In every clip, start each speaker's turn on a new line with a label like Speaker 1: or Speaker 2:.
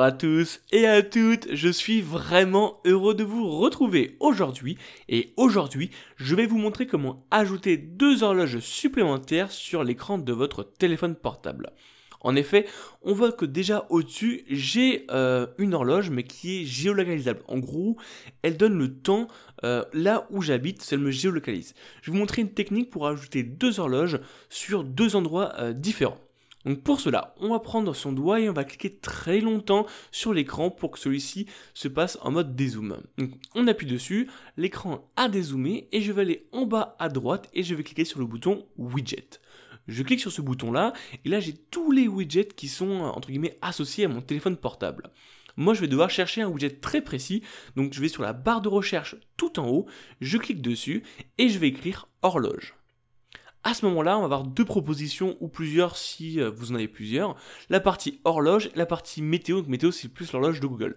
Speaker 1: Bonjour à tous et à toutes, je suis vraiment heureux de vous retrouver aujourd'hui. Et aujourd'hui, je vais vous montrer comment ajouter 2 horloges supplémentaires sur l'écran de votre téléphone portable. En effet, on voit que déjà au-dessus, j'ai une horloge mais qui est géolocalisable. En gros, elle donne le temps là où j'habite, elle me géolocalise. Je vais vous montrer une technique pour ajouter 2 horloges sur 2 endroits différents. Donc pour cela, on va prendre son doigt et on va cliquer très longtemps sur l'écran pour que celui-ci se passe en mode dézoom. Donc on appuie dessus, l'écran a dézoomé et je vais aller en bas à droite et je vais cliquer sur le bouton widget. Je clique sur ce bouton là et là j'ai tous les widgets qui sont entre guillemets associés à mon téléphone portable. Moi je vais devoir chercher un widget très précis, donc je vais sur la barre de recherche tout en haut, je clique dessus et je vais écrire horloge. À ce moment-là, on va avoir 2 propositions ou plusieurs si vous en avez plusieurs. La partie horloge et la partie météo. Donc météo, c'est plus l'horloge de Google.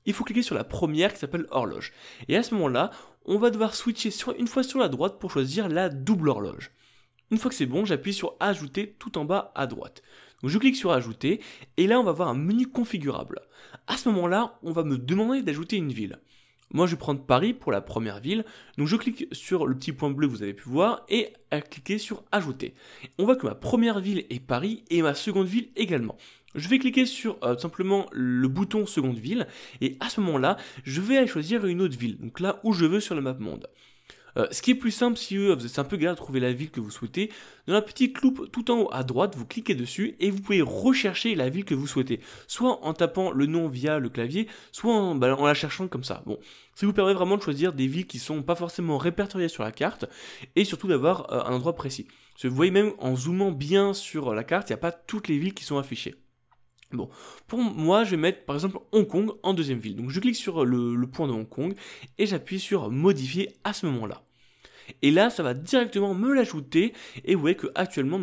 Speaker 1: Il faut cliquer sur la première qui s'appelle horloge. Et à ce moment-là, on va devoir switcher une fois sur la droite pour choisir la double horloge. Une fois que c'est bon, j'appuie sur ajouter tout en bas à droite. Donc je clique sur ajouter et là on va voir un menu configurable. À ce moment-là, on va me demander d'ajouter une ville. Moi, je vais prendre Paris pour la première ville. Donc, je clique sur le petit point bleu que vous avez pu voir et à cliquer sur Ajouter. On voit que ma première ville est Paris et ma seconde ville également. Je vais cliquer sur simplement le bouton seconde ville et à ce moment-là, je vais aller choisir une autre ville. Donc là où je veux sur le map monde. Ce qui est plus simple si vous êtes un peu galère à trouver la ville que vous souhaitez, dans la petite loupe tout en haut à droite, vous cliquez dessus et vous pouvez rechercher la ville que vous souhaitez. Soit en tapant le nom via le clavier, soit en la cherchant comme ça. Bon, ça vous permet vraiment de choisir des villes qui sont pas forcément répertoriées sur la carte et surtout d'avoir un endroit précis. Parce que vous voyez même en zoomant bien sur la carte, il n'y a pas toutes les villes qui sont affichées. Bon, pour moi, je vais mettre par exemple Hong Kong en deuxième ville. Donc je clique sur le point de Hong Kong et j'appuie sur modifier à ce moment-là. Et là, ça va directement me l'ajouter. Et vous voyez qu'actuellement,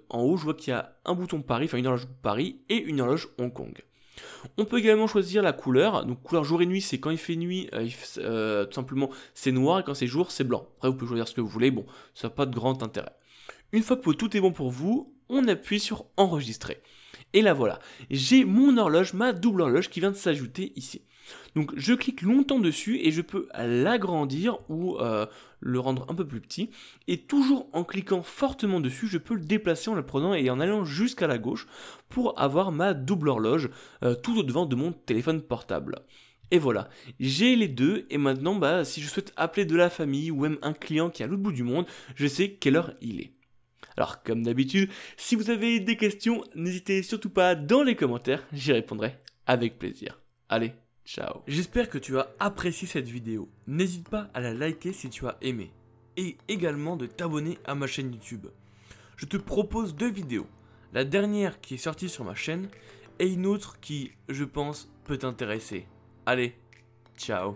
Speaker 1: en haut, je vois qu'il y a un bouton Paris, enfin une horloge Paris et une horloge Hong Kong. On peut également choisir la couleur. Donc couleur jour et nuit, c'est quand il fait nuit, tout simplement c'est noir et quand c'est jour, c'est blanc. Après, vous pouvez choisir ce que vous voulez. Bon, ça n'a pas de grand intérêt. Une fois que tout est bon pour vous, on appuie sur enregistrer. Et là voilà, j'ai mon horloge, ma double horloge qui vient de s'ajouter ici. Donc je clique longtemps dessus et je peux l'agrandir ou le rendre un peu plus petit. Et toujours en cliquant fortement dessus, je peux le déplacer en le prenant et en allant jusqu'à la gauche pour avoir ma double horloge tout au devant de mon téléphone portable. Et voilà, j'ai les deux et maintenant si je souhaite appeler de la famille ou même un client qui est à l'autre bout du monde, je sais quelle heure il est. Alors comme d'habitude, si vous avez des questions, n'hésitez surtout pas dans les commentaires, j'y répondrai avec plaisir. Allez, ciao. J'espère que tu as apprécié cette vidéo. N'hésite pas à la liker si tu as aimé. Et également de t'abonner à ma chaîne YouTube. Je te propose 2 vidéos. La dernière qui est sortie sur ma chaîne et une autre qui, je pense, peut t'intéresser. Allez, ciao.